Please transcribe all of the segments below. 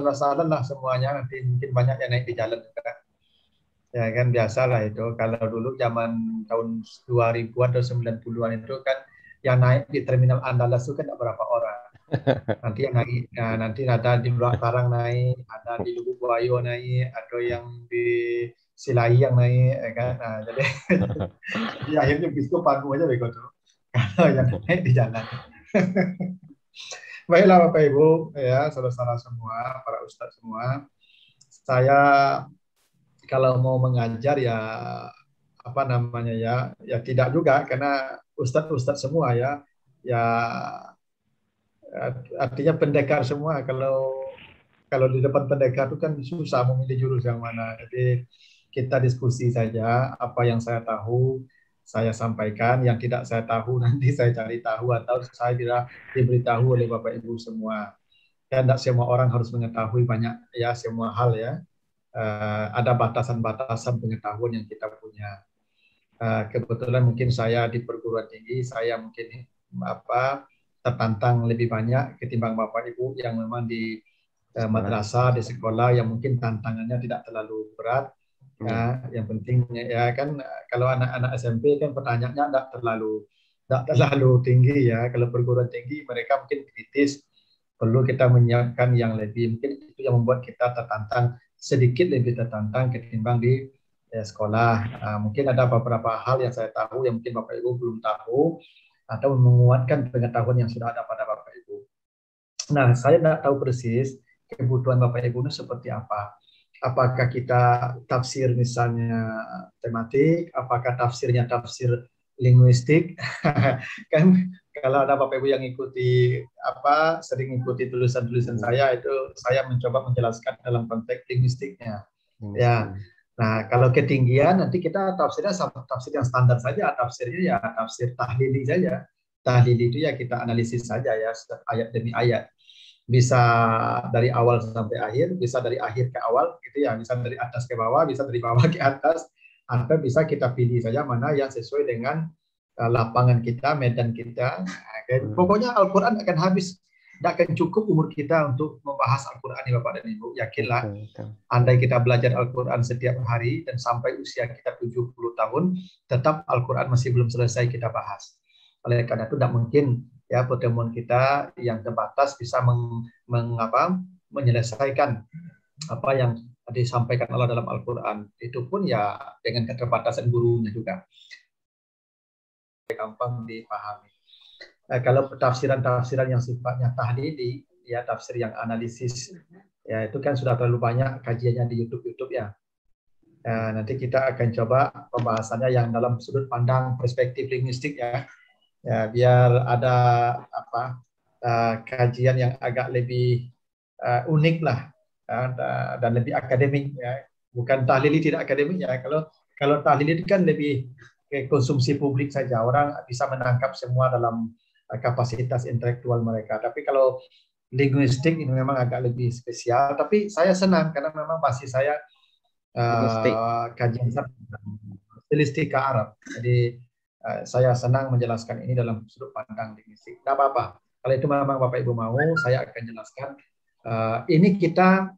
asal-asalan lah semuanya, nanti mungkin banyak yang naik di jalan juga. Ya kan biasa lah itu. Kalau dulu zaman tahun 2000-an atau 90-an itu kan yang naik di Terminal Andalas itu kan tidak berapa orang. Nanti yang naik, nah, nanti ada di Bulak Karang naik, ada di Lubuk Buayo naik, ada yang di Silai yang naik, ya kan. Nah, jadi akhirnya bis itu panggung aja begitu. Kalau yang naik di jalan. Baiklah Bapak Ibu, ya saudara-saudara semua, para ustadz semua. Saya kalau mau mengajar ya apa namanya ya, ya tidak juga karena ustadz-ustadz semua ya, ya artinya pendekar semua. Kalau di depan pendekar itu kan susah memilih jurus yang mana. Jadi kita diskusi saja apa yang saya tahu saya sampaikan, yang tidak saya tahu nanti saya cari tahu atau saya tidak diberitahu oleh Bapak Ibu semua. Ya, tidak semua orang harus mengetahui banyak ya semua hal ya. Ada batasan-batasan pengetahuan yang kita punya. Kebetulan mungkin saya di perguruan tinggi, saya mungkin apa tertantang lebih banyak ketimbang Bapak Ibu yang memang di madrasah, di sekolah yang mungkin tantangannya tidak terlalu berat. Ya, yang penting ya kan kalau anak-anak SMP kan pertanyaannya tidak terlalu tinggi ya. Kalau perguruan tinggi mereka mungkin kritis, perlu kita menyiapkan yang lebih, mungkin itu yang membuat kita tertantang, sedikit lebih tertantang ketimbang di sekolah. Mungkin ada beberapa hal yang saya tahu yang mungkin Bapak Ibu belum tahu atau menguatkan pengetahuan yang sudah ada pada Bapak Ibu. Nah, saya tidak tahu persis kebutuhan Bapak Ibu ini seperti apa. Apakah kita tafsir misalnya tematik, apakah tafsirnya tafsir linguistik? Kan kalau ada Bapak Ibu yang ikuti apa sering ikuti tulisan-tulisan saya itu saya mencoba menjelaskan dalam konteks linguistiknya. Ya. Nah, kalau ketinggian nanti kita tafsirnya sama tafsir yang standar saja, tafsirnya ya tafsir tahlili saja. Tahlili itu ya kita analisis saja ya ayat demi ayat. Bisa dari awal sampai akhir, bisa dari akhir ke awal gitu ya, bisa dari atas ke bawah, bisa dari bawah ke atas, atau bisa kita pilih saja mana yang sesuai dengan lapangan kita, medan kita. Pokoknya Al-Quran akan habis, tidak akan cukup umur kita untuk membahas Al-Quran ini Bapak dan Ibu. Yakinlah, andai kita belajar Al-Quran setiap hari dan sampai usia kita 70 tahun, tetap Al-Quran masih belum selesai kita bahas. Oleh karena itu tidak mungkin ya pertemuan kita yang terbatas bisa menyelesaikan apa yang disampaikan Allah dalam Al-Quran. Itu pun ya dengan keterbatasan gurunya juga. Gampang dipahami. Kalau tafsiran-tafsiran yang sifatnya tahlili, ya tafsir yang analisis, ya itu kan sudah terlalu banyak kajiannya di YouTube ya. Nanti kita akan coba pembahasannya yang dalam sudut pandang perspektif linguistik ya. Ya, biar ada apa kajian yang agak lebih unik lah dan lebih akademik ya. Bukan tahlili tidak akademik ya. Kalau tahlili itu kan lebih konsumsi publik saja, orang bisa menangkap semua dalam kapasitas intelektual mereka. Tapi kalau linguistik ini memang agak lebih spesial. Tapi saya senang karena memang pasti saya kajian stilistika Arab. Jadi saya senang menjelaskan ini dalam sudut pandang linguistik. Tidak apa-apa. Kalau itu memang Bapak Ibu mau, saya akan jelaskan. Ini kita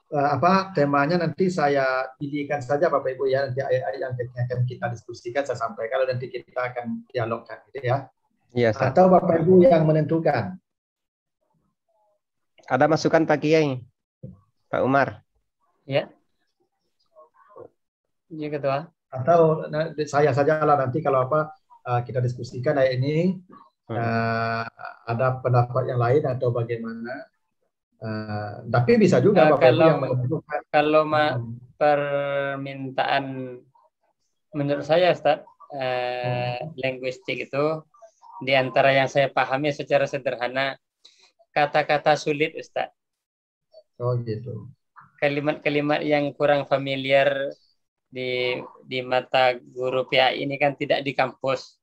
apa temanya nanti saya pilihkan saja Bapak Ibu ya, nanti ayat-ayat yang akan kita diskusikan saya sampaikan, kalau nanti kita akan dialogkan gitu ya. Iya, atau Bapak Ibu yang menentukan. Ada masukan Pak Kiai, Pak Umar? Ya. Iya Ketua. Atau saya saja lah nanti kalau apa kita diskusikan ayat ini ada pendapat yang lain atau bagaimana. Tapi bisa juga Bapak Ibu yang menentukan. Kalau permintaan menurut saya Ustaz, linguistik itu di antara yang saya pahami secara sederhana kata-kata sulit Ustaz. Oh gitu. Kalimat-kalimat yang kurang familiar di mata guru PAI ini kan tidak di kampus.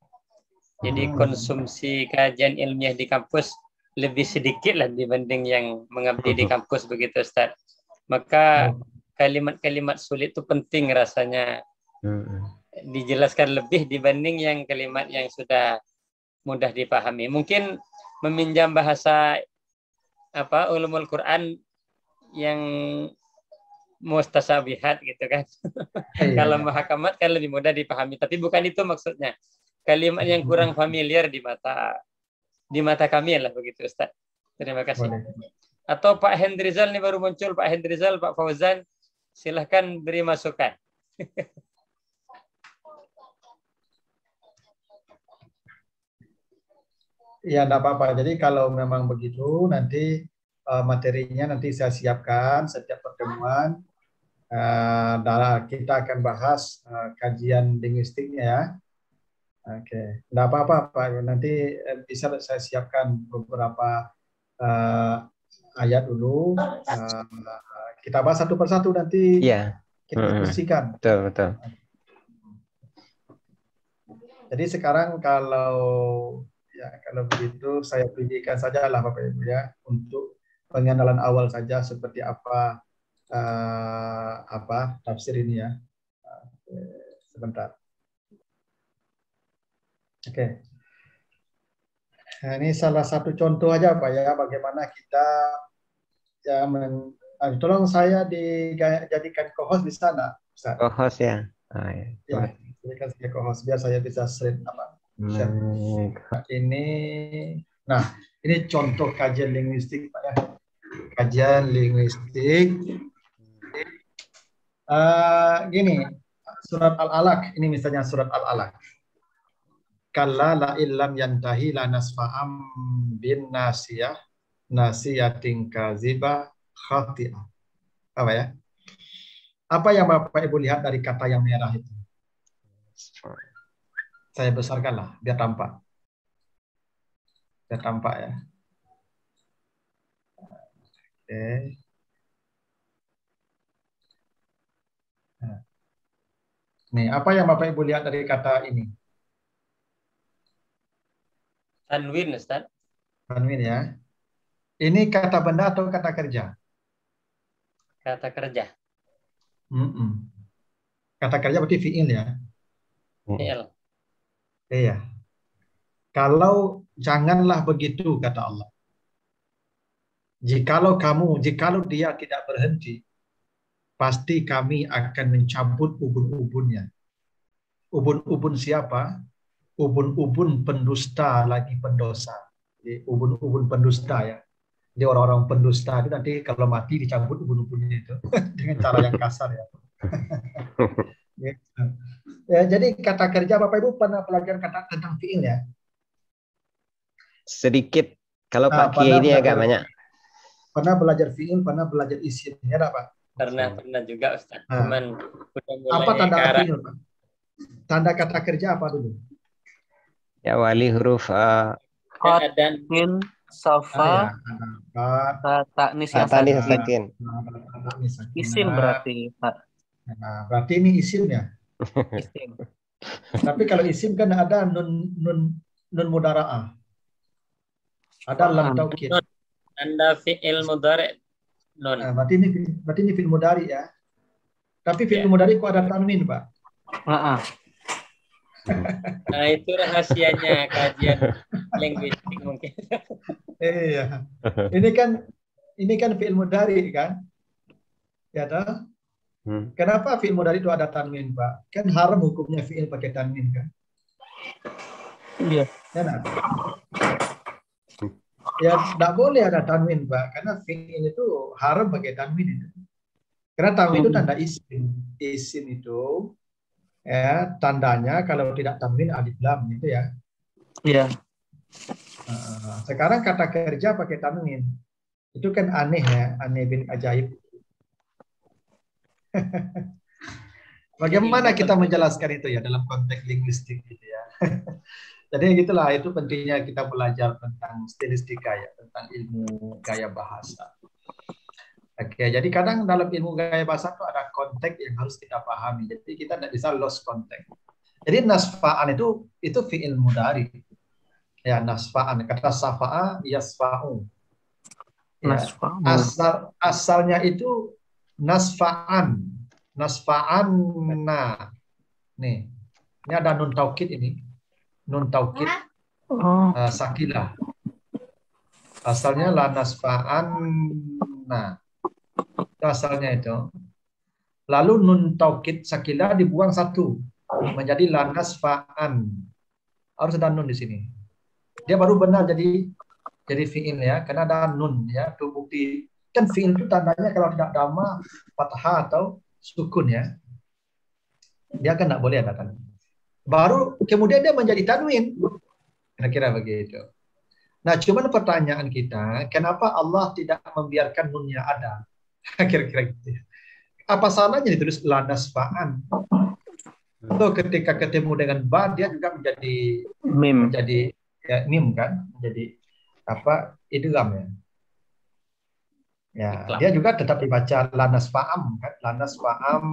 Jadi konsumsi kajian ilmiah di kampus lebih sedikit lah dibanding yang mengabdi di kampus begitu Ustaz. Maka kalimat-kalimat sulit itu penting rasanya dijelaskan lebih dibanding yang kalimat yang sudah mudah dipahami. Mungkin meminjam bahasa ulumul Quran yang mustasabihat gitu kan. Iya, Kalau iya. muhakamat kan lebih mudah dipahami, tapi bukan itu maksudnya. Kalimat yang kurang familiar di mata kami lah begitu Ustaz. Terima kasih. Boleh. Atau Pak Hendrizal nih baru muncul, Pak Hendrizal, Pak Fauzan, silahkan beri masukan. Ya, enggak apa-apa. Jadi kalau memang begitu, nanti materinya nanti saya siapkan setiap pertemuan. Kita akan bahas kajian linguistiknya ya. Oke, enggak apa-apa Pak. Nanti bisa saya siapkan beberapa ayat dulu. Kita bahas satu persatu nanti Iya. kita diskusikan. Betul, betul. Jadi sekarang kalau begitu saya pilihkan saja lah Bapak Ibu ya untuk pengenalan awal saja seperti apa tafsir ini ya. Sebentar. Oke. Nah, ini salah satu contoh aja Pak ya bagaimana kita ya tolong saya dijadikan co-host di sana. Ustaz. Co-host ya. Ya, jadikan saya co-host biar saya bisa share. Nah, ini contoh kajian linguistik Pak ya. Kajian linguistik. Gini, surat Al-Alaq, ini misalnya surat Al-Alaq. Kalla la illam yantahi la nasfa'am bin nasiyah nasiyatin kaziba khati'ah. Apa ya? Apa yang Bapak Ibu lihat dari kata yang merah itu? Saya besarkanlah biar tampak. Biar tampak ya. Oke. Nah. Nih, apa yang Bapak Ibu lihat dari kata ini? Tanwin, Ustaz. Tanwin ya. Ini kata benda atau kata kerja? Kata kerja. Kata kerja berarti fi'il ya? Fi'il. Iya. Kalau janganlah begitu kata Allah. Jikalau dia tidak berhenti, pasti kami akan mencabut ubun-ubunnya. Ubun-ubun siapa? Ubun-ubun pendusta lagi pendosa. Jadi, ubun-ubun pendusta ya. Jadi orang-orang pendusta itu nanti kalau mati dicabut ubun-ubunnya itu dengan cara yang kasar ya. Gitu. Ya, jadi kata kerja Bapak Ibu pernah belajar kata tentang fi'il ya? Sedikit. Kalau Pak Kiai ini agak banyak. Pernah belajar fi'il, pernah belajar isim ya Pak? Pernah juga Ustaz. Cuman udah mulai apa tanda fi'il Pak? Tanda kata kerja apa dulu? Ya wali huruf dan safa taknis sakin. Isim berarti Pak. Nah, berarti ini isim ya? Isim. Tapi kalau isim kan ada nun mudhara'ah. Ada lam taukid. Anda fi'il mudhari' nun. Nah, berarti ini fi'il mudhari ya. Tapi fi'il mudhari kok ada tanwin, Pak? Nah, itu rahasianya kajian linguistik mungkin. Iya. Ini kan fi'il mudhari kan? Ya toh? Kenapa fi'il mudhari itu ada tanwin, Pak? Kan haram hukumnya fi'il pakai tanwin kan? Iya. Ya, nah. Ya, tidak boleh ada tanwin, Pak. Karena fi'il itu haram pakai tanwin itu. Karena tanwin itu tanda isim. Isim itu ya tandanya kalau tidak tanwin alif lam gitu ya. Iya. Sekarang kata kerja pakai tanwin. Itu kan aneh ya, aneh bin ajaib. Bagaimana kita menjelaskan itu ya dalam konteks linguistik gitu ya. Jadi gitulah, itu pentingnya kita belajar tentang stilistika ya, tentang ilmu gaya bahasa. Oke, jadi kadang dalam ilmu gaya bahasa itu ada konteks yang harus kita pahami. Jadi kita tidak bisa lost konteks. Jadi nasfa'an itu fi'il mudhari. Ya, nasfa'an, kata safa'a yasfa'u. Ya. Asalnya itu nasfa'an. Nasfa'anna. Nih. Ini ada nun taukid ini. Nun taukid. Sakilah. Asalnya lanasfa'an. Nah, itu asalnya itu. Lalu nun taukid sakila dibuang satu menjadi lanasfa'an. Harus ada nun di sini. Dia baru benar jadi fi'il ya, karena ada nun ya. Itu bukti kan fi'il itu tandanya kalau tidak dhamma, fathah atau sukun ya. Dia kan tidak boleh ada tanwin. Baru kemudian dia menjadi tanwin. Kira-kira begitu. Nah, cuman pertanyaan kita, kenapa Allah tidak membiarkan nunnya ada? Kira-kira gitu. Apa salahnya ditulis lanasfa'an? So, ketika ketemu dengan ba, dia juga menjadi Mim. menjadi ya, mim kan, menjadi apa? Idgham ya. Ya, Iklam. dia juga tetap dibaca lanasfa'am kan, lanasfa'am.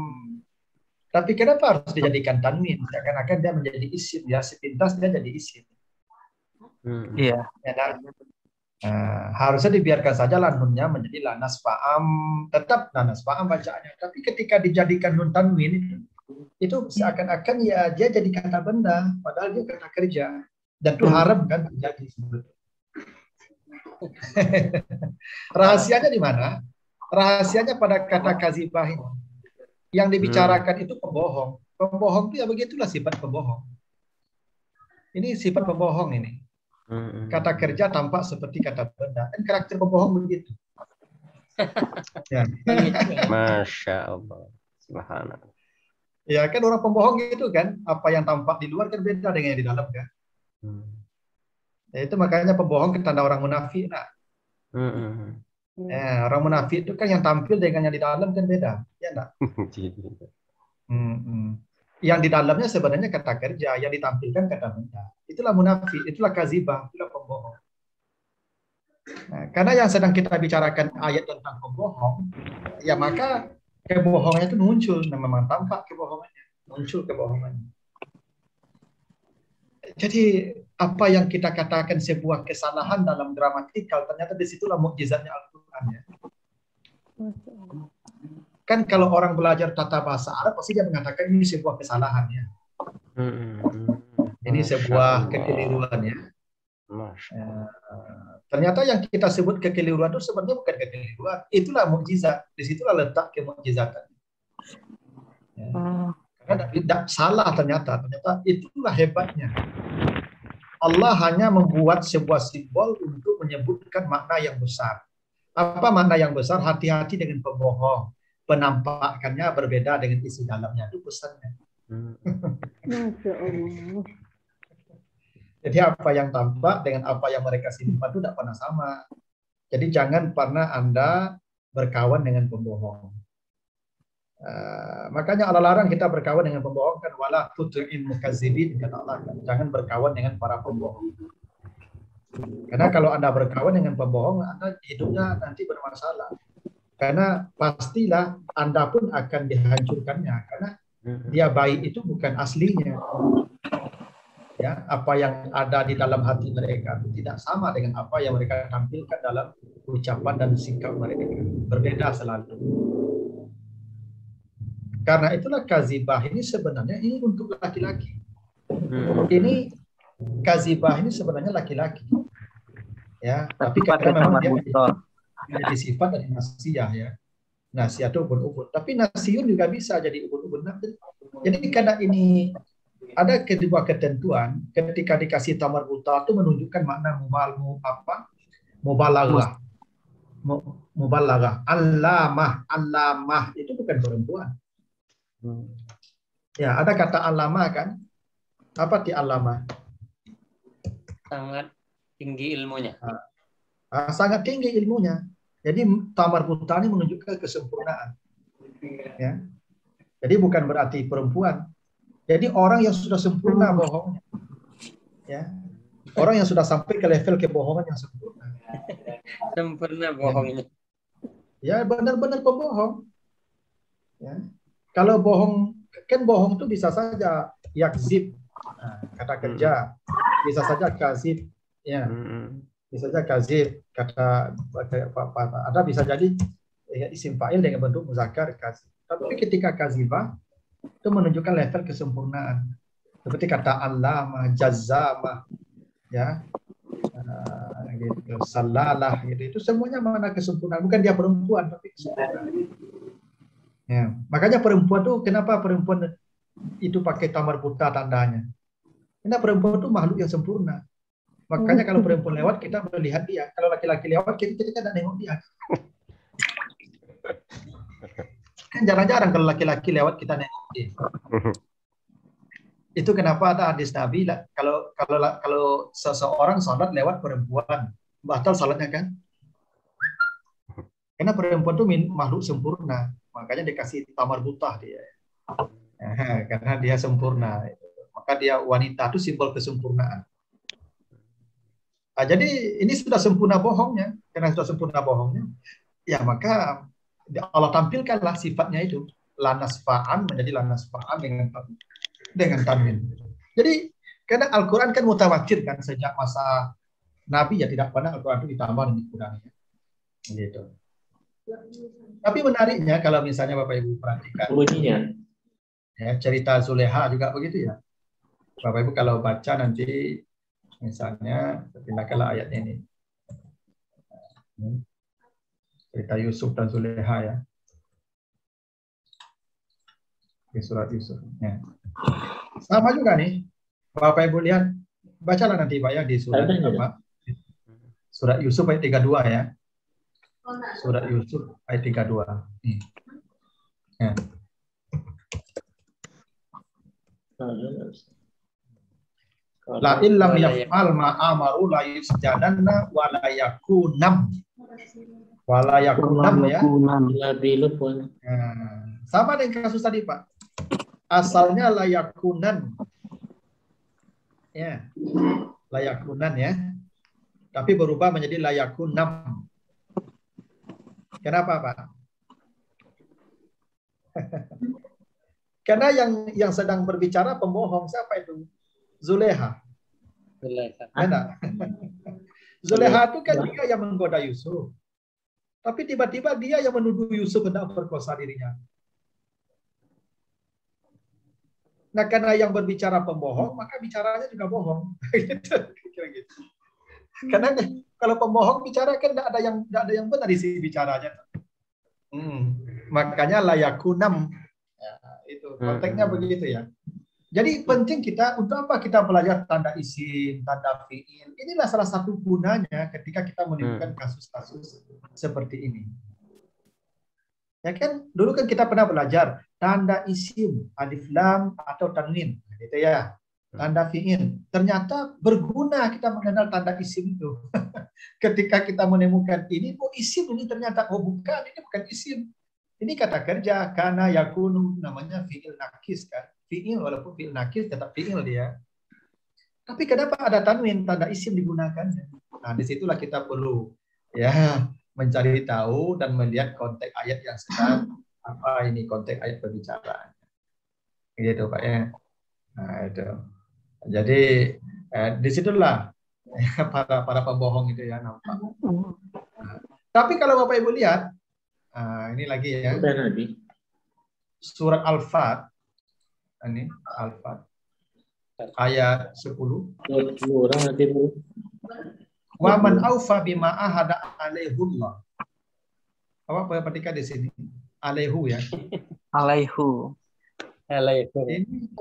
Tapi kenapa harus dijadikan tanwin? Seakan-akan dia menjadi isim ya, sepintas dia jadi isim. Iya. Ya, harusnya dibiarkan saja nunnya menjadi lanas fa'am, tetap lanas fa'am bacaannya. Tapi ketika dijadikan nun tanwin itu seakan-akan ya dia jadi kata benda, padahal dia kata kerja. Dan itu haram kan terjadi sebetulnya. Rahasianya di mana? Rahasianya pada kata kazibah ini. Yang dibicarakan itu pembohong. Pembohong itu ya begitulah sifat pembohong. Ini sifat pembohong ini. Kata kerja tampak seperti kata benda. Dan karakter pembohong begitu. Ya. Masya Allah. Subhanallah. Ya kan orang pembohong gitu kan. Apa yang tampak di luar kan beda dengan yang di dalam kan. Ya, itu makanya pembohong kan tanda orang munafik. Nah. Ya, orang munafik itu kan yang tampil dengan yang di dalam kan beda. Ya enggak? Yang di dalamnya sebenarnya kata kerja, yang ditampilkan kata benda. Itulah munafik, itulah kazibah, itulah pembohong. Nah, karena yang sedang kita bicarakan ayat tentang pembohong, ya maka kebohongan itu muncul, dan memang tampak kebohongannya, muncul kebohongannya. Jadi apa yang kita katakan sebuah kesalahan dalam gramatikal, ternyata disitulah mukjizatnya Al-Quran ya. Kan kalau orang belajar tata bahasa Arab pasti dia mengatakan ini sebuah kesalahan ya. Ini sebuah kekeliruan ya. Ternyata yang kita sebut kekeliruan itu sebenarnya bukan kekeliruan, itulah mukjizat. Disitulah letak kemukjizatan. Ya. Karena tidak salah ternyata itulah hebatnya. Allah hanya membuat sebuah simbol untuk menyebutkan makna yang besar. Apa makna yang besar? Hati-hati dengan pembohong. Penampakannya berbeda dengan isi dalamnya, itu pesannya. Masya Allah. Jadi apa yang tampak dengan apa yang mereka simpan itu tidak pernah sama. Jadi jangan pernah Anda berkawan dengan pembohong. Makanya Allah larang kita berkawan dengan pembohong kan, wala tutu'in mukazzibin, kata Allah kan. Jangan berkawan dengan para pembohong. Karena kalau Anda berkawan dengan pembohong, Anda hidupnya nanti bermasalah. Karena pastilah Anda pun akan dihancurkannya, karena dia baik itu bukan aslinya. Ya, apa yang ada di dalam hati mereka itu tidak sama dengan apa yang mereka tampilkan dalam ucapan dan sikap mereka. Berbeda selalu. Karena itulah kazibah ini sebenarnya ini untuk laki-laki. Ini kazibah ini sebenarnya laki-laki. Ya, tapi karena memang dia jadi sifat dari nasiyah ya. Nasiyah itu ubun-ubun. Tapi nasiyun juga bisa jadi ubun-ubun. Jadi karena ini ada kedua ketentuan ketika dikasih tamar buta itu menunjukkan makna mubalaghah. Mubalaghah. Allamah itu bukan perempuan. Ya, ada kata allamah kan? Apa ti allamah? Sangat tinggi ilmunya. Sangat tinggi ilmunya. Jadi tamar buta ini menunjukkan kesempurnaan. Ya. Jadi bukan berarti perempuan. Jadi orang yang sudah sempurna bohongnya. Ya. Orang yang sudah sampai ke level kebohongan yang sempurna. Sempurna bohongnya. Ya, benar-benar pembohong. Ya. Kalau bohong, kan bohong itu bisa saja yakzib, kata kerja. Bisa saja kazib. Ya. Bisa saja kazib, kata ada bisa jadi ya, isim fa'il dengan bentuk muzakkar kazib. Tapi ketika kazibah itu menunjukkan level kesempurnaan. Seperti kata allamah, jazzamah, ya. Gitu, salalah gitu. Itu semuanya mana kesempurnaan. Bukan dia perempuan tapi kesempurnaan. Ya, makanya perempuan tuh kenapa perempuan itu pakai tamar buta tandanya? Karena perempuan itu makhluk yang sempurna. Makanya kalau perempuan lewat kita melihat dia. Kalau laki-laki lewat kita tidak nengok dia. Kan jarang-jarang kalau laki-laki lewat kita nengok dia. Itu kenapa ada hadis Nabi kalau seseorang salat lewat perempuan batal salatnya kan? Karena perempuan itu makhluk sempurna. Makanya dikasih tamar buta dia. Karena dia sempurna. Maka dia wanita itu simbol kesempurnaan. Jadi ini sudah sempurna bohongnya. Karena sudah sempurna bohongnya, ya maka Allah tampilkanlah sifatnya itu. Lanasfa'an menjadi lanasfa'an dengan tanwin. Jadi karena Al-Quran kan mutawatir kan sejak masa Nabi ya tidak pernah Al-Quran itu ditambah dan dikurangi. Gitu. Tapi menariknya kalau misalnya Bapak Ibu perhatikan ya, cerita Zuleha juga begitu ya. Bapak Ibu kalau baca nanti misalnya pindahkanlah ayatnya ini. Cerita Yusuf dan Zuleha ya. Di surat Yusuf. Ya. Sama juga nih. Bapak Ibu lihat, bacalah nanti Pak ya di surat apa? Surat Yusuf ayat 32 ya. Surat Yusuf ayat 32. Ya. La illam yaf'al ma amaru la yusjadanna wa la yakunam. Wa la yakunam ya. Sama dengan kasus tadi Pak. Asalnya la yakunan. Ya. La yakunan ya. Tapi berubah menjadi la yakunam. Kenapa Pak? Karena yang sedang berbicara pembohong siapa itu? Zuleha. Zuleha itu kan dia yang menggoda Yusuf. Tapi tiba-tiba dia yang menuduh Yusuf hendak berkuasa dirinya. Nah, karena yang berbicara pembohong, maka bicaranya juga bohong. Gitu. Karena kalau pembohong bicara kan tidak ada yang benar isi bicaranya. Makanya layakunam. Ya, itu konteksnya begitu ya. Jadi penting kita untuk apa kita belajar tanda isim, tanda fiil. Inilah salah satu gunanya ketika kita menemukan kasus-kasus seperti ini. Ya kan, dulu kan kita pernah belajar tanda isim, alif lam atau tanwin, gitu ya. Tanda fiil. Ternyata berguna kita mengenal tanda isim itu. Ketika kita menemukan ini, oh isim ini ternyata, oh bukan, ini bukan isim. Ini kata kerja, karena yakunu namanya fiil nakis kan. Fiil walaupun fiil nakis tetap fiil dia. Tapi kenapa ada tanwin, tanda isim digunakan? Nah, disitulah kita perlu ya mencari tahu dan melihat konteks ayat yang sedang apa ini konteks ayat perbicaraan. Gitu Pak ya. Nah, itu. Jadi disitulah para pembohong itu ya nampak. Nah, tapi kalau Bapak Ibu lihat, ini lagi ya. Surat Al-Fat. Ini Al-Fat. Ayat 10. Wa man aufa bima ahada alaihullah. Apa perhatikan di sini? Alaihu ya. Alaihu. Ini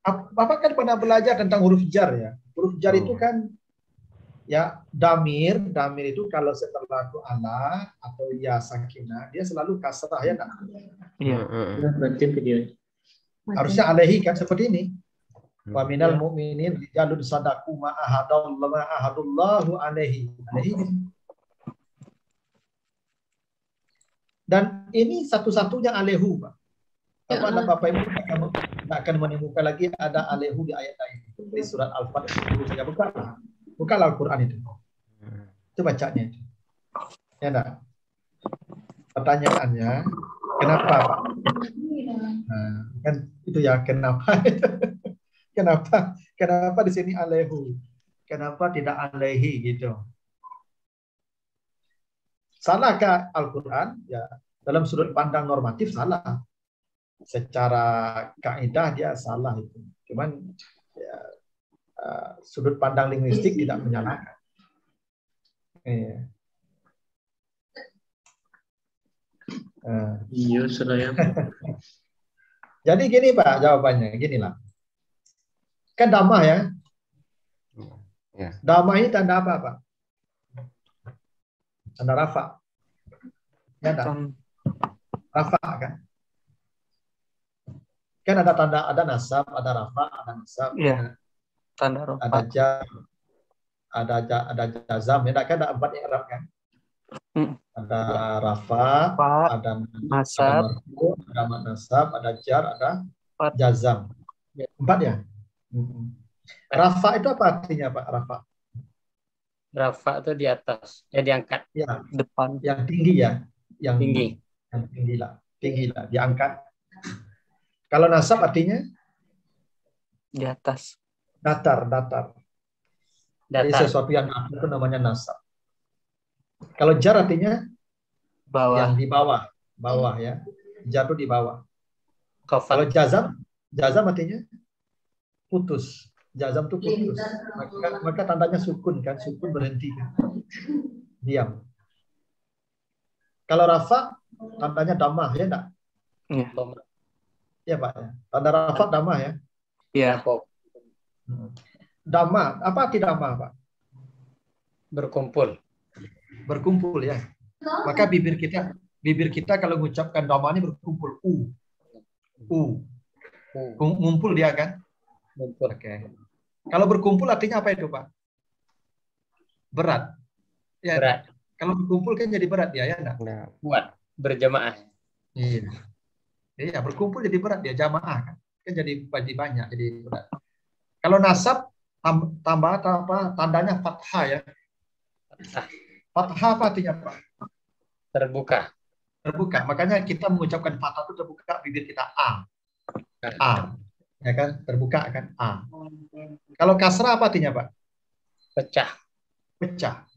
Bapak kan pernah belajar tentang huruf jar ya. Huruf jar itu kan ya damir itu kalau setelah itu ala atau ya sakinah dia selalu kasrah ya kan? Iya. Harusnya alaihi kan seperti ini. Wa minal mu'minin rijalun sadaqu ma ahadullahu alaihi. Dan ini satu-satunya alaihu, Pak. Bapak Ibu tidak akan menemukan lagi ada alaihu di ayat lain. Di surat Al-Fat saja bukanlah Al-Quran itu. Itu bacanya itu. Ya enggak? Pertanyaannya, kenapa, Pak? Nah, kan itu ya kenapa? Kenapa di sini alaihu? Kenapa tidak alaihi gitu? Salahkah Al-Quran? Ya, dalam sudut pandang normatif salah. Secara kaidah dia salah itu. Cuman ya, sudut pandang linguistik tidak menyalahkan. Iya. Nah, Iya, saya. jadi gini Pak jawabannya, ginilah. Kan Dhamma ya. Ya. Dhamma ini tanda apa Pak? Tanda rafa. Ya enggak? Rafa kan? Kan ada tanda, ada nasab, ada rafa, ada nasab, Iya. Tanda ada rafa. jar, ada jazam, ya enggak? Kan ada 4 i'rab kan? Ada rafa, Rafa, ada nasab, marfu, ada nasab, ada jar, ada Empat. jazam. 4 ya? Rafa itu apa artinya Pak? Rafa? Rafa itu di atas, ya diangkat. Ya, depan. yang tinggi ya, yang Tinggi. yang tinggi lah, diangkat. Kalau nasab artinya Di atas. datar. Jadi Datar. sesuatu yang datar itu namanya nasab. Kalau jar artinya Bawah. yang di bawah ya. Jar itu di bawah. Kalau Khafat. jazam artinya putus. Jazam itu putus. Maka tandanya sukun kan, sukun berhenti kan. Diam. Kalau rafa tandanya damah ya enggak? Iya. Ya Pak ya. Tanda rafa damah ya. Iya. Damah, apa arti damah Pak? Berkumpul. Berkumpul ya. Maka bibir kita kalau mengucapkan damah ini berkumpul. Ngumpul dia kan? Kumpul. Oke. Kalau berkumpul artinya apa itu Pak? Berat. Ya. Berat. Kalau berkumpul kan jadi berat dia ya enggak? Nah, Buat berjamaah. Iya. Iya, berkumpul jadi berat dia jamaah kan. Kan jadi banyak jadi berat. Kalau nasab tambah apa? Tandanya fathah ya. Fathah apa artinya Pak? Terbuka. Terbuka. Makanya kita mengucapkan fathah itu terbuka bibir kita A. Ya kan? Terbuka kan? A. Kalau kasrah apa artinya Pak? Pecah. Pecah.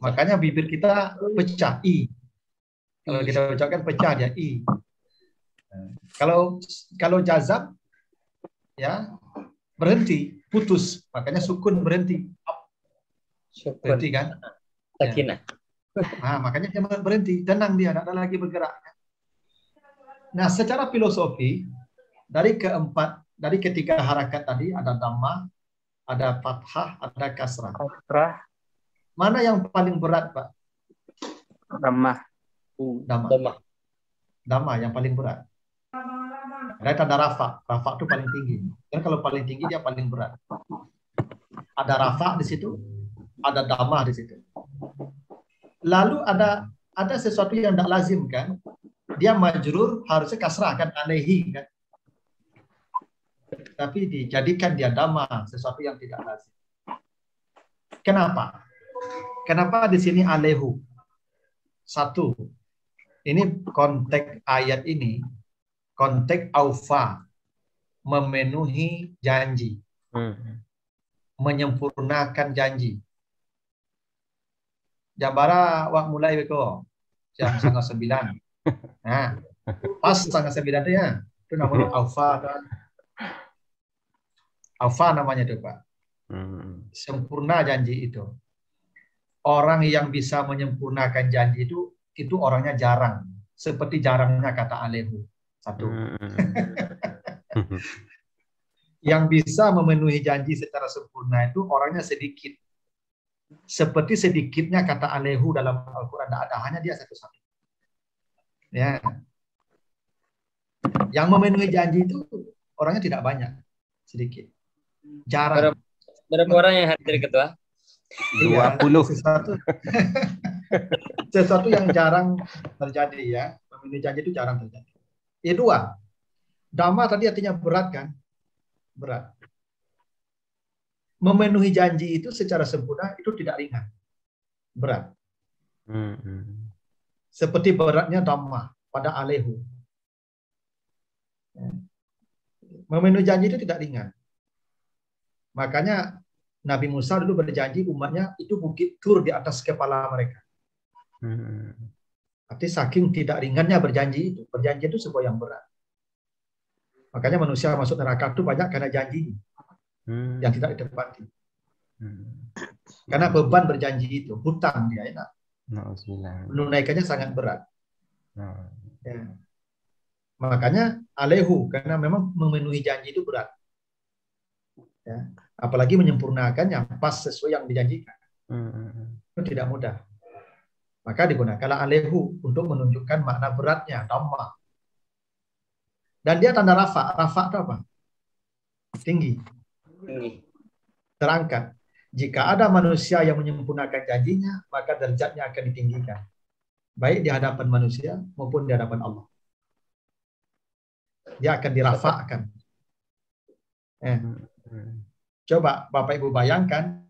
Makanya bibir kita pecah I. Kalau kita ucapkan pecah dia I. Kalau jazam ya berhenti, putus. Makanya sukun berhenti. Syukur. Berhenti kan? Sakinah. Nah, makanya dia berhenti, tenang dia, tidak ada lagi bergerak. Nah, secara filosofi dari ketiga harakat tadi ada dhamma, ada fathah, ada kasrah. Kasrah. Mana yang paling berat, Pak? Dhamma. Dhamma. Dhamma yang paling berat. Ada tanda rafa. Rafa itu paling tinggi. Dan kalau paling tinggi dia paling berat. Ada rafa di situ, ada dhamma di situ. Lalu ada sesuatu yang tidak lazim kan? Dia majrur harusnya kasrah kan, alaihi kan? Tapi dijadikan dia dhamma, sesuatu yang tidak lazim. Kenapa? Kenapa di sini alaihu? Satu, ini konteks ayat ini, konteks aufa, memenuhi janji, menyempurnakan janji. Jambara wak mulai beko jam 8:30. Nah, pas 8:30 itu ya, itu namanya aufa. Aufa namanya itu Pak. Sempurna janji itu. Orang yang bisa menyempurnakan janji itu orangnya jarang. Seperti jarangnya kata alaihu. Satu. Yang bisa memenuhi janji secara sempurna itu orangnya sedikit. Seperti sedikitnya kata alaihu dalam Al-Quran. Tidak ada, hanya dia satu-satu. Ya. Yang memenuhi janji itu orangnya tidak banyak. Sedikit. Jarang. Berapa orang yang hadir Ketua? 20. Sesuatu yang jarang terjadi ya. Memenuhi janji itu jarang terjadi. Dua. Dhamma tadi artinya berat kan? Berat. Memenuhi janji itu secara sempurna itu tidak ringan. Berat. Seperti beratnya dhamma pada alaihu. Memenuhi janji itu tidak ringan. Makanya Nabi Musa dulu berjanji umatnya itu bukit Tur di atas kepala mereka. Arti saking tidak ringannya berjanji itu. Berjanji itu sebuah yang berat. Makanya manusia masuk neraka itu banyak karena janji yang tidak ditepati. Karena beban berjanji itu, hutang dia enak. Nauzubillah. Menunaikannya sangat berat. Nah. Ya. Makanya alehu, karena memang memenuhi janji itu berat. Ya. Apalagi menyempurnakannya pas sesuai yang dijanjikan. Itu tidak mudah. Maka digunakanlah alehu untuk menunjukkan makna beratnya, dhammah. Dan dia tanda rafa. Rafa itu apa? Tinggi. Terangkat. Jika ada manusia yang menyempurnakan janjinya, maka derajatnya akan ditinggikan. Baik di hadapan manusia maupun di hadapan Allah. Dia akan dirafa'kan. Coba Bapak Ibu bayangkan.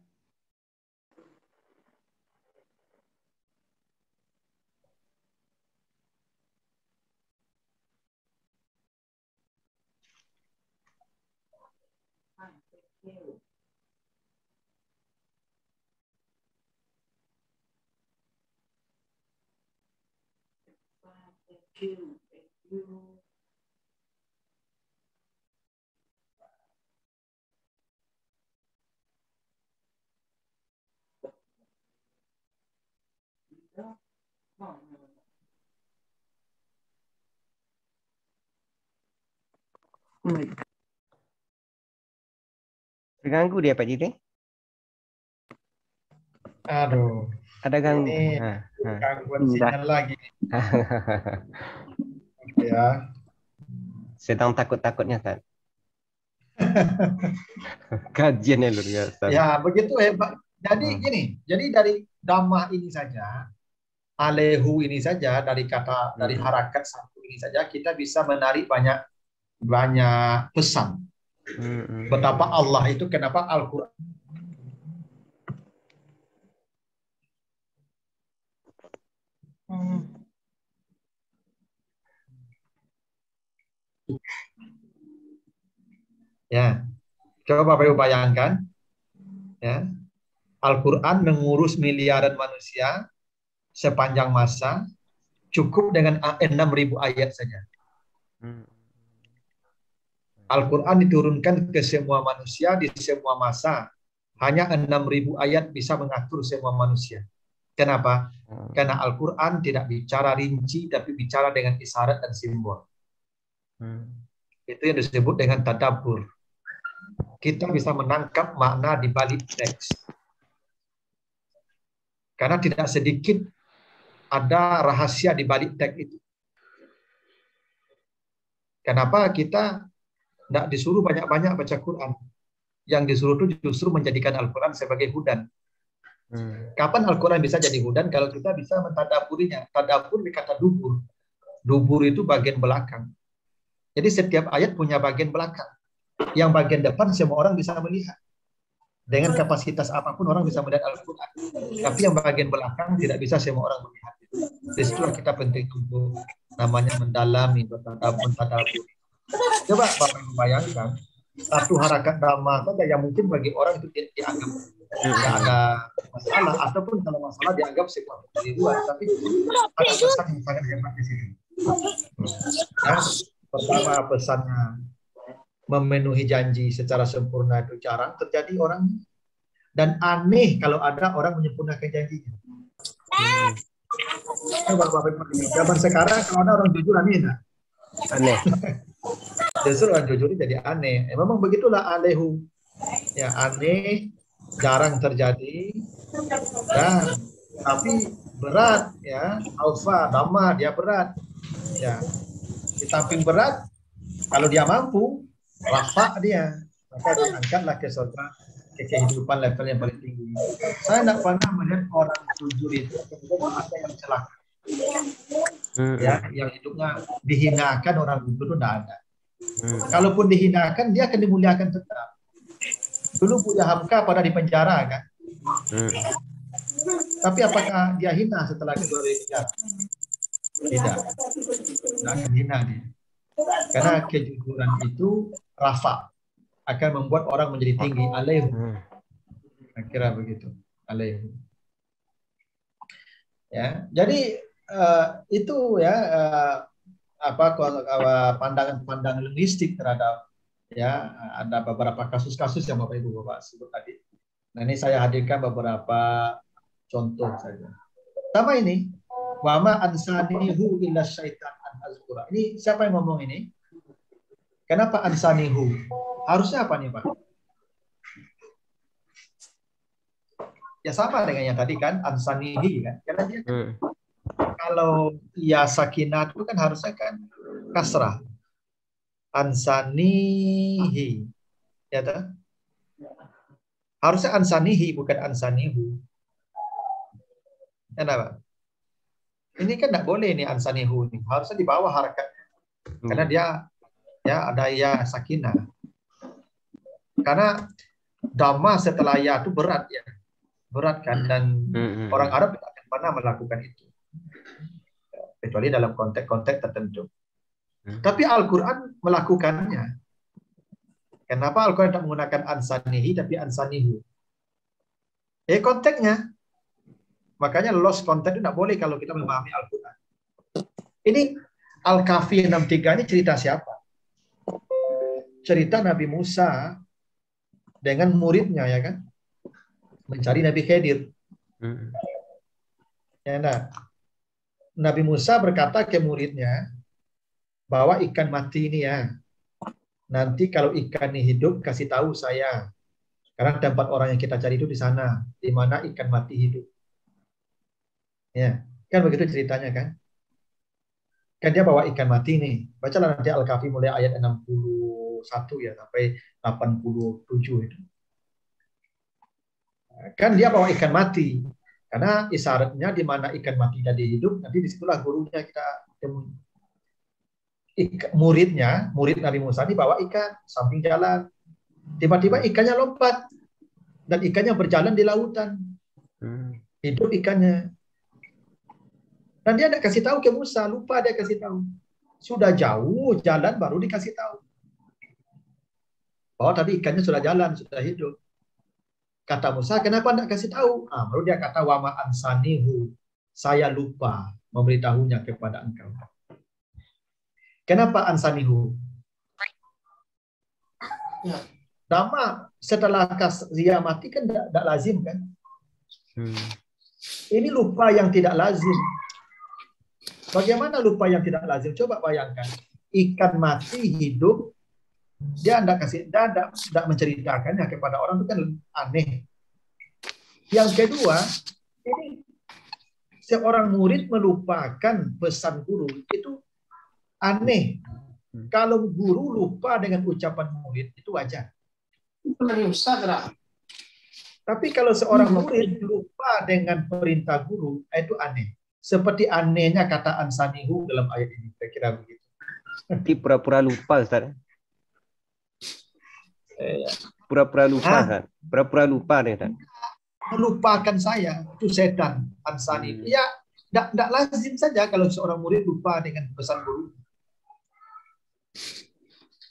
Terganggu dia Pak Jiri? Aduh. Ada ganggu. Ini gangguan sinyal lagi. Ya. Sedang takut-takutnya kan. Kajiannya luar biasa. Ya, begitu hebat. Jadi gini, jadi dari dhammah ini saja, alehu ini saja, dari kata dari harakat satu ini saja kita bisa menarik banyak pesan. Betapa Allah itu, kenapa Al-Quran ya, coba Bapak Ibu bayangkan ya, Al-Quran mengurus miliaran manusia sepanjang masa cukup dengan 6.000 ayat saja. Al-Quran diturunkan ke semua manusia di semua masa. Hanya 6.000 ayat bisa mengatur semua manusia. Kenapa? Karena Al-Quran tidak bicara rinci, tapi bicara dengan isyarat dan simbol. Itu yang disebut dengan tadabbur. Kita bisa menangkap makna di balik teks. Karena tidak sedikit ada rahasia di balik teks itu. Kenapa kita tidak disuruh banyak-banyak baca Quran? Yang disuruh itu justru menjadikan Al-Quran sebagai hudan. Kapan Al-Quran bisa jadi hudan? Kalau kita bisa mentadaburinya. Tadabbur dikata dubur. Dubur itu bagian belakang. Jadi setiap ayat punya bagian belakang. Yang bagian depan semua orang bisa melihat. Dengan kapasitas apapun orang bisa melihat Al-Quran. Tapi yang bagian belakang tidak bisa semua orang melihat. Disitulah kita penting untuk namanya mendalami, mentadabur. Coba Bapak membayangkan satu harakat dhammah saja yang mungkin bagi orang itu dianggap tidak ada masalah, ataupun kalau masalah dianggap sebuah keliruan, tapi ada pesan yang sangat hebat di sini. Ya, pertama pesannya memenuhi janji secara sempurna itu jarang terjadi orang, dan aneh kalau ada orang menyempurnakan janjinya. Coba Bapak zaman sekarang kalau ada orang jujur aneh enggak? Aneh. Justru orang jujur jadi aneh. Memang begitulah alehu. Ya, aneh, jarang terjadi. Ya, tapi berat ya. Alfa, dhammah dia berat. Ya. Di samping berat, kalau dia mampu, rafa dia. Maka diangkatlah ke surga, ke kehidupan level yang paling tinggi. Saya tidak pernah melihat orang jujur itu kemudian ada yang celaka. Ya, yang hidupnya dihinakan orang jujur itu tidak ada. Kalaupun dihinakan, dia akan dimuliakan tetap. Dulu Buya Hamka pada dipenjara kan? Tapi apakah dia hina setelah keluar dari penjara? Tidak. Tidak akan hina dia. Karena kejujuran itu rafa, akan membuat orang menjadi tinggi. Alaihu. Kira begitu. Alaihu. Ya, jadi itu ya pandangan linguistik terhadap ya ada beberapa kasus-kasus yang Bapak Ibu sebut tadi Nah, ini saya hadirkan beberapa contoh saja. Sama ini, wama ansanihu illa syaitan an azkura. Ini siapa yang ngomong ini? Kenapa ansanihu? Harusnya apa nih, Pak? Ya sama dengan yang tadi kan, ansanihi kan. Karena dia kalau ya sakinah itu kan harusnya kan kasrah. Ansanihi. Ya toh? Harusnya ansanihi bukan ansanihu. Kenapa? Ini kan tidak boleh nih ansanihu nih. Harusnya di bawah harakat. Karena dia ya ada ya sakinah. Karena dhamma setelah ya itu berat ya. Berat kan, dan orang Arab tidak akan pernah melakukan itu. Kecuali dalam konteks-konteks tertentu. Tapi Al-Quran melakukannya. Kenapa Al-Quran tidak menggunakan ansanihi tapi ansanihu? Konteksnya. Makanya lost content itu tidak boleh kalau kita memahami Al-Quran. Ini Al-Kahfi 63 ini cerita siapa? Cerita Nabi Musa dengan muridnya, ya kan? Mencari Nabi Khidir. Ya, nah, Nabi Musa berkata ke muridnya, bawa ikan mati ini ya. Nanti kalau ikan ini hidup, kasih tahu saya. Karena tempat orang yang kita cari itu di sana, di mana ikan mati hidup. Ya, kan begitu ceritanya kan? Kan dia bawa ikan mati nih. Bacalah nanti Al-Kahfi mulai ayat 61 ya sampai 87 itu. Kan dia bawa ikan mati. Karena isyaratnya di mana ikan mati jadi hidup, nanti disitulah gurunya kita temui. Murid Nabi Musa ini bawa ikan samping jalan. Tiba-tiba ikannya lompat dan ikannya berjalan di lautan. Hidup ikannya. Dan dia tidak kasih tahu ke Musa, lupa dia kasih tahu. Sudah jauh jalan baru dikasih tahu. Bahwa tadi ikannya sudah jalan, sudah hidup. Kata Musa, kenapa tidak kasih tahu? Baru dia kata, wama ansanihu, saya lupa memberitahunya kepada engkau. Kenapa ansanihu? Ya, dhamma setelah dia mati kan tidak lazim kan? Ini lupa yang tidak lazim. Bagaimana lupa yang tidak lazim? Coba bayangkan, ikan mati hidup, dia tidak menceritakannya kepada orang, itu kan aneh. Yang kedua, ini seorang murid melupakan pesan guru itu aneh. Kalau guru lupa dengan ucapan murid itu wajar. Tapi kalau seorang murid lupa dengan perintah guru itu aneh. Seperti anehnya kata ansanihu dalam ayat ini, saya kira begitu. Tapi pura-pura lupa, Ustaz. Pura-pura lupa, Ustaz. Pura-pura lupa nih, Ustaz. Melupakan saya, itu setan, ansani. Ya, tidak lazim saja kalau seorang murid lupa dengan pesan guru.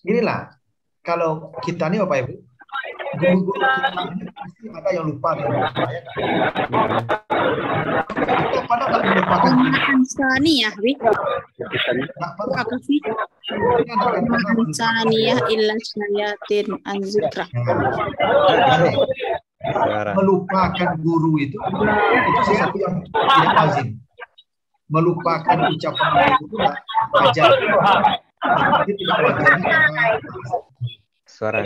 Inilah, kalau kita nih Bapak Ibu, guru-guru kita ini pasti ada yang lupa dengan saya. Kita pada tak melupakan. Ansaniyah, Wi. Apa sih? Ansaniyah illa syayatin anzikra. Melupakan guru itu sesuatu yang tidak lazim. Melupakan ucapan guru itu wajar. Tapi tidak wajarnya suara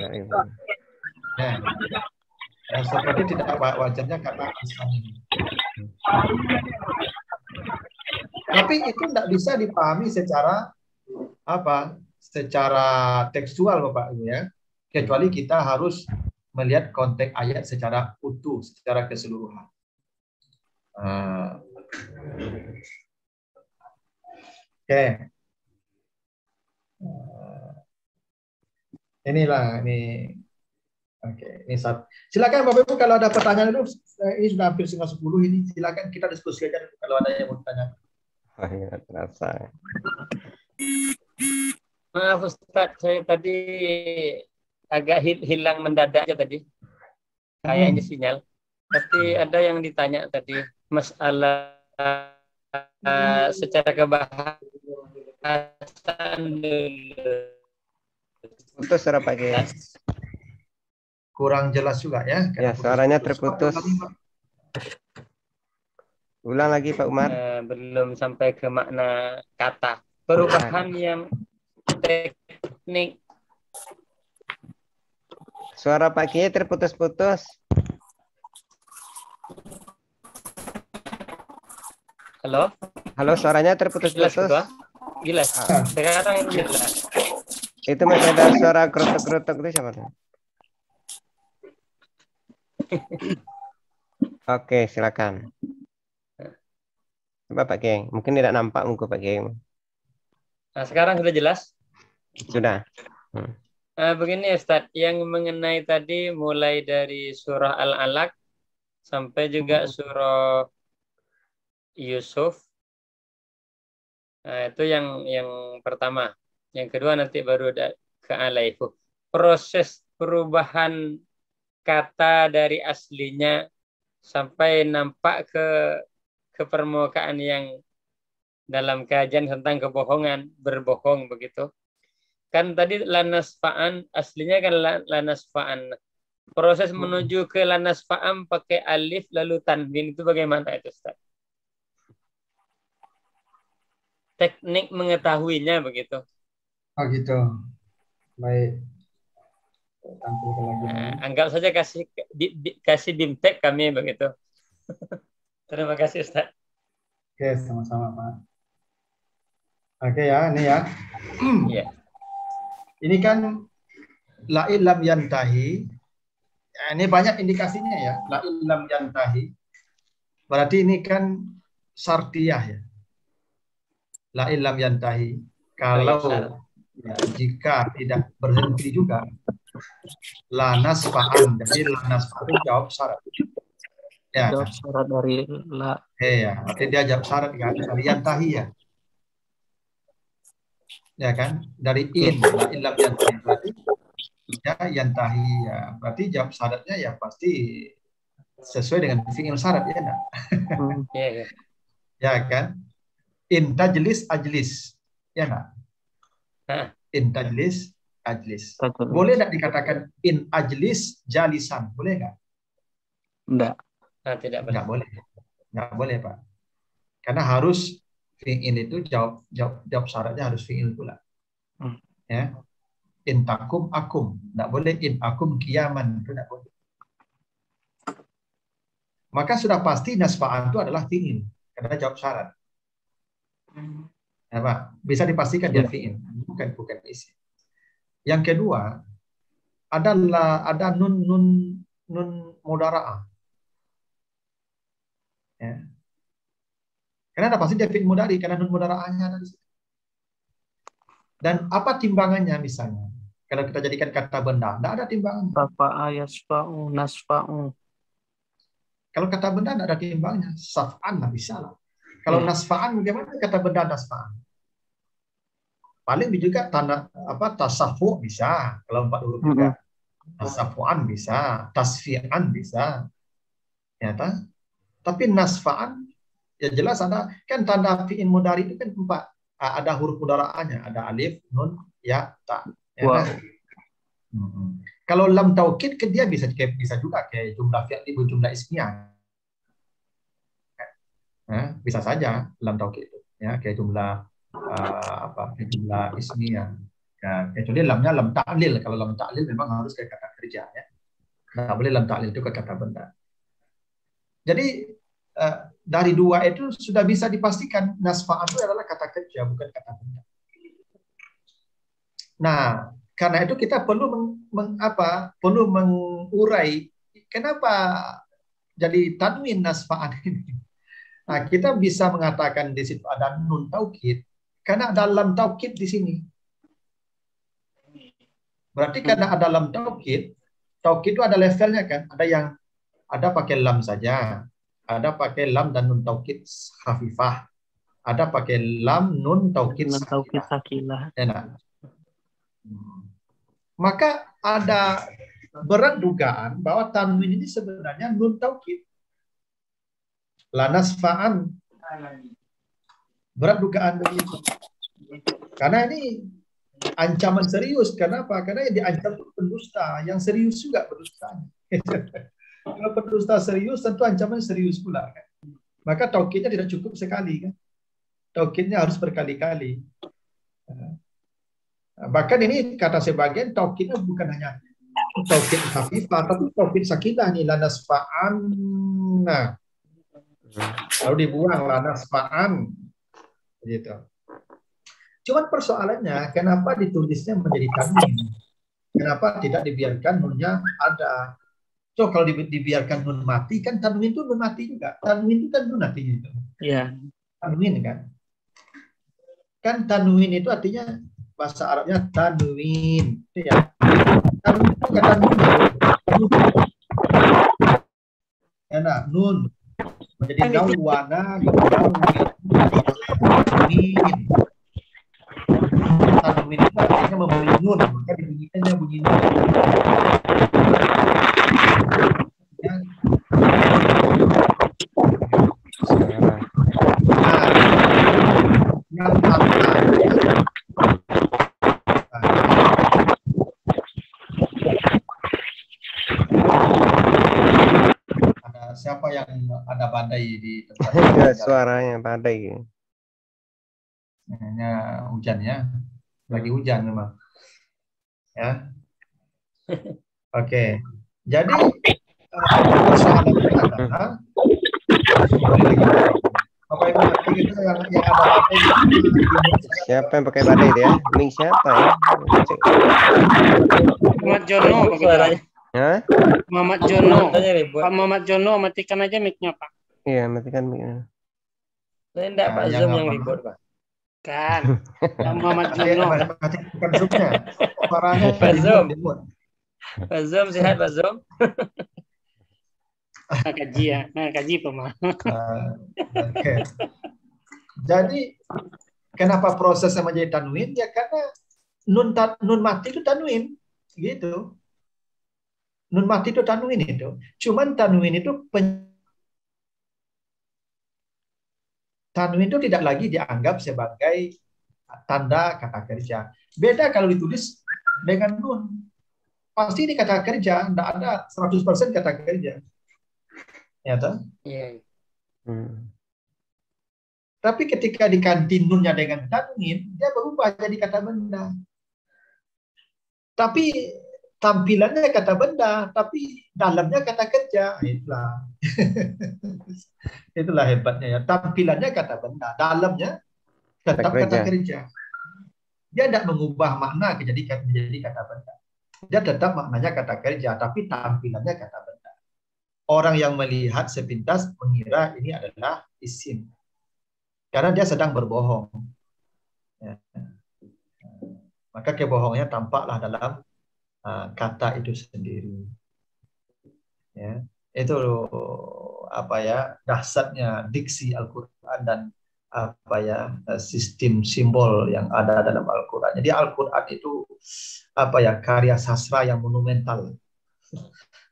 seperti tidak wajarnya kata ansani. Tapi itu tidak bisa dipahami secara secara tekstual Bapak Ibu ya. Kecuali kita harus melihat konteks ayat secara utuh, secara keseluruhan. Oke. Inilah ini. Oke, ini silakan Bapak Ibu kalau ada pertanyaan itu, ini sudah hampir 9:30 ini. Silakan kita diskusi aja kalau ada yang mau tanya. Ya, terasa. Maaf Ustaz, saya tadi agak hilang mendadak aja tadi. Kayaknya sinyal. Tapi ada yang ditanya tadi masalah secara kebahasan dulu. Untuk secara pakai kurang jelas juga ya. Ya, suaranya terputus. Ulang lagi Pak Umar. Belum sampai ke makna kata. Perubahan yang teknik. Suara Pak Kiai terputus-putus. Halo? Halo, suaranya Jelas terputus-putus. Ketua? Jelas. Sekarang jelas. Itu masih ada suara kerutuk-kerutuk itu siapa tuh? Oke, silakan. Coba Pak Kiai, mungkin tidak nampak muka Pak Kiai. Nah, sekarang sudah jelas? Sudah. Begini Ustadz, yang mengenai tadi mulai dari surah Al-Alaq sampai juga surah Yusuf. Nah, itu yang pertama. Yang kedua nanti baru ada ke Alaihu. Proses perubahan kata dari aslinya sampai nampak ke permukaan yang dalam kajian tentang kebohongan, berbohong begitu. Kan tadi lanasfa'an, aslinya kan lanasfa'an. Proses menuju ke lanasfa'an pakai alif lalu tanwin itu bagaimana itu Ustaz? Teknik mengetahuinya begitu. Oh gitu. Baik. Tampilkan lagi. Anggap saja kasih bimtek kami begitu. Terima kasih Ustaz. Oke, sama-sama Pak. Oke ya, ini ya. Iya. Ini kan la'il lam yantahi. Ya, ini banyak indikasinya ya. La'il lam yantahi. Berarti ini kan syartiyah ya. La'il lam yantahi. Kalau ya, jika tidak berhenti juga, la nasfa'an. Jadi la nasfa'an jawab syarat. Ya. Jawab syarat dari la. Ya, berarti dia jawab syarat kan. Dari yantahi ya. Ya kan? Dari in, la'il lam yantahi. Berarti ya yantahi ya. Berarti jawab syaratnya ya pasti sesuai dengan fi'il syarat ya enggak? Iya. Ya kan? In tajlis ajlis. Ya enggak? In tajlis ajlis. Boleh enggak dikatakan in ajlis jalisan? Boleh enggak? Enggak. Tidak boleh. Enggak boleh. Enggak boleh, Pak. Karena harus fi'il itu jawab syaratnya harus fi'il pula. Ya. In takum akum. Enggak boleh in akum kiaman. Itu enggak boleh. Maka sudah pasti nasfa'an itu adalah fi'il. Karena jawab syarat. Ya, Pak. Bisa dipastikan dia fi'il. Bukan isim. Yang kedua, ada nun mudhara'ah. Ya. Karena ada pasti dia fi'il mudhari karena nun mudhara'ahnya ada di situ. Dan apa timbangannya misalnya? Kalau kita jadikan kata benda, tidak ada timbangannya. Rafa'a yasfa'u nasfa'u. Kalau kata benda tidak ada timbangnya. Saf'an lah bisa lah. Kalau nasfa'an bagaimana kata benda nasfa'an? Paling juga tasafu bisa. Kalau 4 huruf juga. Tasafu'an bisa. Tasfi'an bisa. Ya, tapi nasfa'an ya jelas ada kan tanda fi'il mudhari itu kan 4. Ada huruf mudhara'ahnya, ada alif, nun, ya, ta. Ya, wow. Kalau lam taukid ke dia bisa juga kayak jumlah fi'il jumlah ismiyah. Bisa saja lam taukid itu ya kayak jumlah jumlah ismiyah. Ya, kecuali lamnya lam ta'lil. Kalau lam ta'lil memang harus kayak kata kerja ya. Nggak boleh lam ta'lil itu ke kata benda. Jadi dari 2 itu sudah bisa dipastikan nasfa'an itu adalah kata kerja bukan kata benda. Nah, karena itu kita perlu perlu mengurai kenapa jadi tanwin nasfa'an ini. Nah, kita bisa mengatakan di situ ada nun taukid karena ada lam taukid di sini. Berarti karena ada lam taukid itu ada levelnya kan? Ada pakai lam saja, ada pakai lam dan nun taukid khafifah, ada pakai lam nun taukid sakilah. Enak. Maka ada berat dugaan bahwa tanwin ini sebenarnya nun taukid. Lanasfa'an. Berat dugaan begitu. Karena ini Ancaman serius. Kenapa? Karena yang diancam itu pendusta. Yang serius juga pendusta. Kalau pendusta serius, tentu ancaman serius pula. Kan? Maka taukidnya tidak cukup sekali. Kan? Taukidnya harus berkali-kali. Bahkan ini kata sebagian, taukidnya bukan hanya taukid khafifah, tapi taukid sakinah nih, lanasfa'an. Nah, lalu dibuang lanasfa'an. Gitu. Cuman persoalannya, kenapa ditulisnya menjadi tanwin? Kenapa tidak dibiarkan nunnya ada? So, kalau dibiarkan nun mati, kan tanwin itu nun mati juga. Tanwin itu kan nun mati gitu. Iya. Tanwin kan. Kan tanwin itu artinya bahasa Arabnya tanwin. Ya. Tanwin itu kata nun. Ya, nah, nun. Menjadi gawana, tanwin. Tanwin itu artinya memberi nun, maka dibunyikannya bunyi nun. Ya. Yang ada siapa yang ada badai di tempat Ada suaranya badai. Hanya hujan ya, lagi hujan memang. Ya, oke. Jadi persoalannya adalah apa itu yang ada badai? Siapa yang pakai badai dia? Ming siapa ya? Muhammad Jono Suaranya. Hah? Muhammad Jono. Tanya ribut. Pak Muhammad Jono, matikan aja mic-nya, Pak. Iya, matikan mic-nya. Saya enggak Pak Zoom yang ribut, Pak. Kan. Pak Muhammad Jono. Bukan zoomnya, suaranya Pak Zoom. dibuat. Pak Zoom sehat, Pak Zoom. Kaji ya. Nah, kaji Pak Ma. Oke. Jadi kenapa prosesnya menjadi tanwin? Ya karena nun mati itu tanwin, gitu. Nun mati itu tanwin itu. Cuman tanwin itu tanwin itu tidak lagi dianggap sebagai tanda kata kerja. Beda kalau ditulis dengan nun. Pasti ini kata kerja, tidak ada 100% kata kerja. Ya toh? Iya. Tapi ketika diganti nunnya dengan tanwin, dia berubah jadi kata benda. Tapi tampilannya kata benda, tapi dalamnya kata kerja. Itulah. Itulah hebatnya ya. Tampilannya kata benda, dalamnya tetap kata kerja. Dia tidak mengubah makna menjadi kata benda. Dia tetap maknanya kata kerja, tapi tampilannya kata benda. Orang yang melihat sepintas mengira ini adalah isim. Karena dia sedang berbohong. Ya. Maka kebohongannya tampaklah dalam kata itu sendiri. Ya. Itu apa ya, dahsyatnya diksi Al-Qur'an dan apa ya, sistem simbol yang ada dalam Al-Qur'an. Jadi Al-Qur'an itu apa ya, karya sastra yang monumental.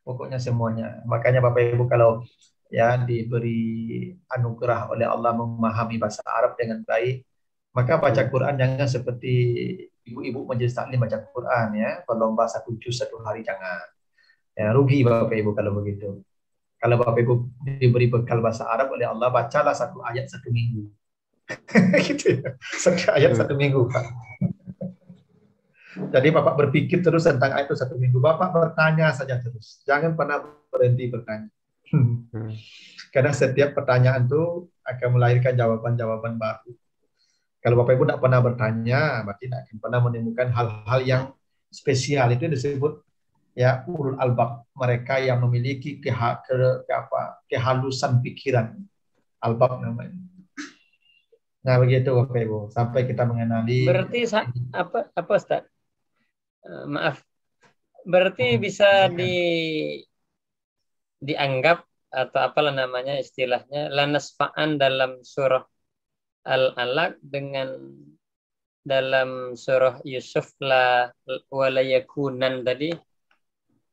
Pokoknya semuanya. Makanya Bapak Ibu kalau ya diberi anugerah oleh Allah memahami bahasa Arab dengan baik, maka baca Quran jangan seperti ibu-ibu majelis taklim baca Quran ya, berlomba 1 juz 1 hari, jangan. Ya, rugi Bapak Ibu kalau begitu. Kalau Bapak Ibu diberi bekal bahasa Arab oleh Allah, bacalah 1 ayat 1 minggu. Gitu ya. 1 ayat 1 minggu, Pak. Jadi Bapak berpikir terus tentang ayat itu 1 minggu. Bapak bertanya saja terus. Jangan pernah berhenti bertanya. Karena setiap pertanyaan itu akan melahirkan jawaban-jawaban baru. Kalau Bapak Ibu tidak pernah bertanya, berarti tidak akan pernah menemukan hal-hal yang spesial. Itu disebut ya ulul albab, mereka yang memiliki kehalusan pikiran. Albab namanya. Nah begitu Bapak Ibu, sampai kita mengenali. Berarti apa Ustaz? Maaf. Berarti bisa dianggap atau apalah namanya istilahnya lanasfa'an dalam surah Al-Alaq dengan dalam surah Yusuf la walayakunan tadi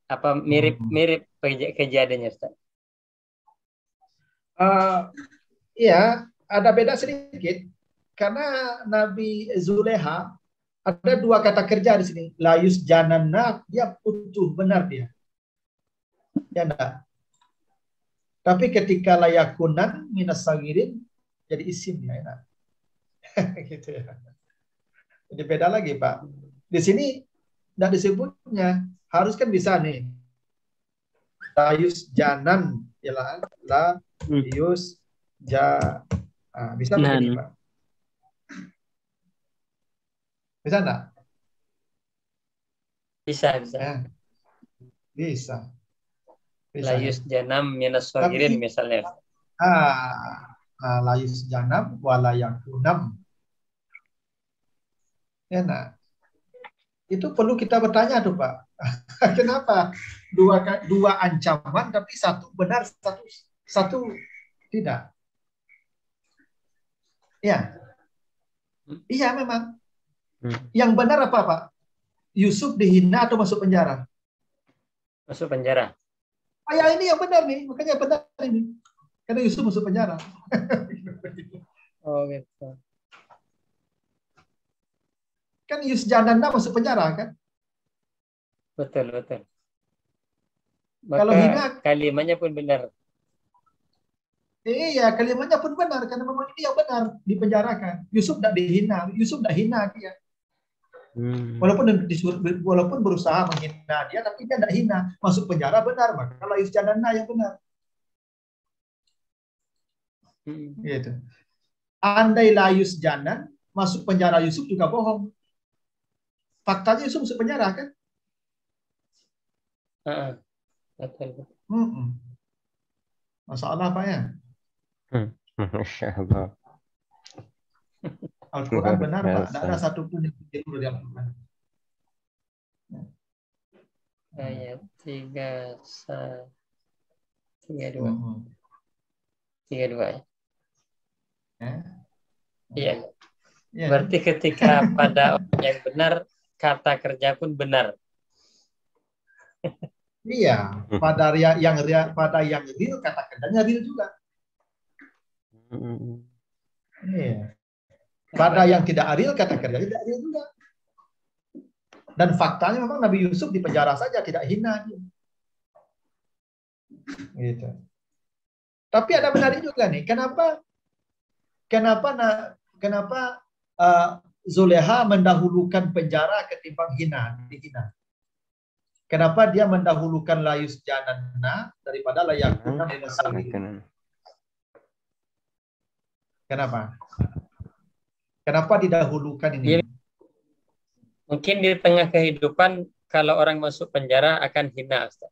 apa mirip kejadiannya Ustaz? Iya, ada beda sedikit karena Nabi Zuleha Ada dua kata kerja di sini. Layus janana, dia utuh, benar dia. Ya enggak? Tapi ketika layakunan minas sagirin jadi isim ya enak. Gitu ya. Jadi beda lagi Pak. Di sini tidak disebutnya, harus kan bisa nih. Layus janan ya layus ja. Bisa begini Pak. Bisa enggak? Bisa. Ya. Bisa. Layus janam minas sogirin misalnya. Layus janam walayakunam. Ya, nah. Itu perlu kita bertanya tuh Pak. Kenapa dua ancaman tapi satu benar, satu tidak? Ya. Iya memang. Yang benar apa Pak? Yusuf dihina atau masuk penjara? Masuk penjara. Ya ini yang benar nih, makanya benar ini. Karena Yusuf masuk penjara. Oh gitu. Kan Yusuf Jananda masuk penjara kan? Betul. Maka Kalau hina, kalimatnya pun benar. Iya, kalimatnya pun benar karena memang ini yang benar dipenjarakan. Yusuf tidak dihina, Yusuf tidak hina dia. Walaupun berusaha menghina dia, tapi dia tidak hina. Masuk penjara benar, maka Layus Janana yang benar. Gitu. Andai Layus Janan masuk penjara Yusuf juga bohong. Faktanya Yusuf masuk penjara kan? Betul. Masalah apa ya? Masya Allah. Al-Quran benar Pak, tidak ada satupun yang keliru di Al-Quran. Ayat 32. 32 ya. Iya. Berarti ketika pada yang benar kata kerja pun benar. Iya, pada yang real kata kerjanya real juga. Iya. Pada yang tidak real kata kerjanya tidak real juga. Dan faktanya memang Nabi Yusuf di penjara saja tidak hina dia. Gitu. Tapi ada menarik juga nih, kenapa Zuleha mendahulukan penjara ketimbang dihina? Kenapa dia mendahulukan Layus Janana daripada Layakuna Minasawiri? Kenapa? Kenapa didahulukan ini? Mungkin di tengah kehidupan kalau orang masuk penjara akan hina, Ustaz.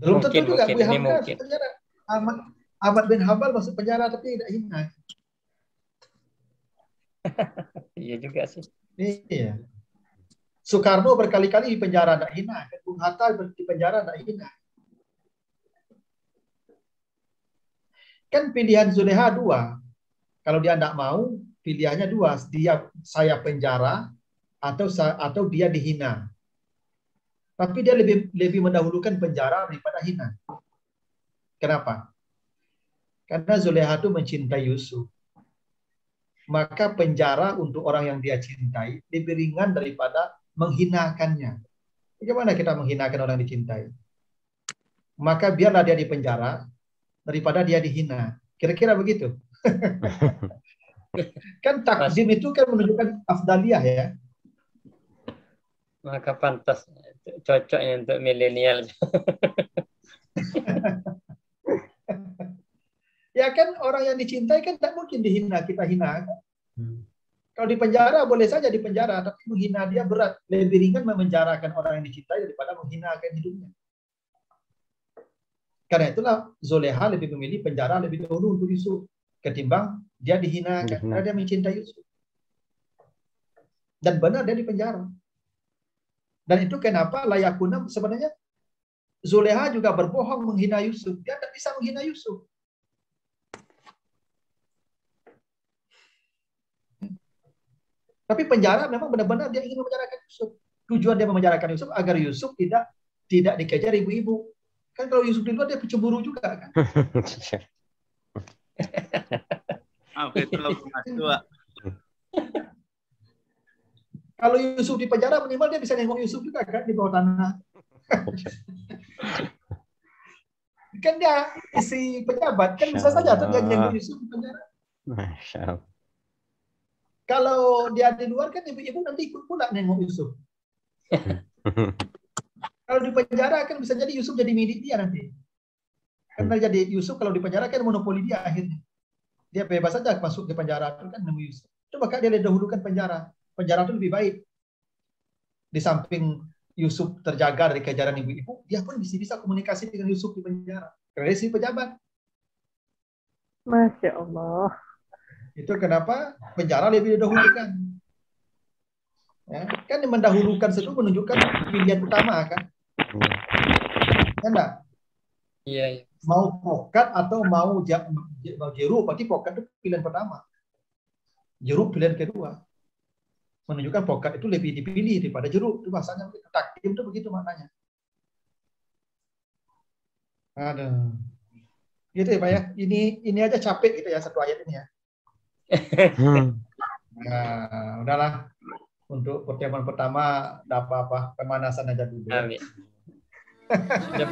Belum tentu juga Bu Hamka mungkin. penjara. Ahmad bin Hambal masuk penjara tapi tidak hina. Iya juga sih. Iya. Soekarno berkali-kali di penjara tidak hina. Bung Hatta di penjara tidak hina. Kan pilihan Zuleha dua. Kalau dia tidak mau, pilihannya dua. Saya penjara atau dia dihina. Tapi dia lebih mendahulukan penjara daripada hina. Kenapa? Karena Zuleha itu mencintai Yusuf. Maka penjara untuk orang yang dia cintai lebih ringan daripada menghinakannya. Bagaimana kita menghinakan orang yang dicintai? Maka biarlah dia di penjara daripada dia dihina. Kira-kira begitu. Kan takdim itu kan menunjukkan afdaliyah ya. Maka pantas cocoknya untuk milenial. Ya kan orang yang dicintai kan tak mungkin dihina, kita hina. Kalau di penjara boleh saja di penjara, tapi menghina dia berat. Lebih ringan memenjarakan orang yang dicintai daripada menghinakan hidupnya. Karena itulah Zuleha lebih memilih penjara lebih dahulu untuk Yusuf ketimbang dia dihinakan karena dia mencintai Yusuf. Dan benar dia di penjara. Dan itu kenapa Layakuna sebenarnya Zuleha juga berbohong menghina Yusuf. Dia tidak bisa menghina Yusuf. Tapi penjara memang benar-benar dia ingin memenjarakan Yusuf. Tujuan dia memenjarakan Yusuf agar Yusuf tidak dikejar ibu-ibu. Kan kalau Yusuf di luar dia pencemburu juga kan. Itulah Mas Tua. Kalau Yusuf di penjara minimal dia bisa nengok Yusuf juga kan di bawah tanah. Kan dia isi pejabat kan bisa saja tuh dia nengok Yusuf di penjara. Masya Allah. Kalau dia di luar kan ibu-ibu nanti ikut pula nengok Yusuf. Kalau di penjara kan bisa jadi Yusuf jadi milik dia nanti. Karena jadi Yusuf kalau di penjara kan monopoli dia akhirnya. Dia bebas saja masuk ke penjara itu kan nemu Yusuf. Coba Kak dia dahulukan penjara. Penjara itu lebih baik. Di samping Yusuf terjaga dari kejaran ibu-ibu, dia pun bisa komunikasi dengan Yusuf di penjara. Karena dia si pejabat. Masya Allah. Itu kenapa penjara lebih didahulukan. Ya, kan yang mendahulukan itu menunjukkan pilihan utama kan. Ya enggak? Iya. Mau pokat atau mau jeruk, berarti pokat itu pilihan pertama. Jeruk pilihan kedua. Menunjukkan pokat itu lebih dipilih daripada jeruk. Itu bahasanya takdim itu begitu maknanya. Aduh. Gitu ya Pak ya. Ini aja capek gitu ya satu ayat ini ya. Nah, udahlah. Untuk pertemuan pertama, tidak apa-apa. Pemanasan aja dulu. Amin. Sudah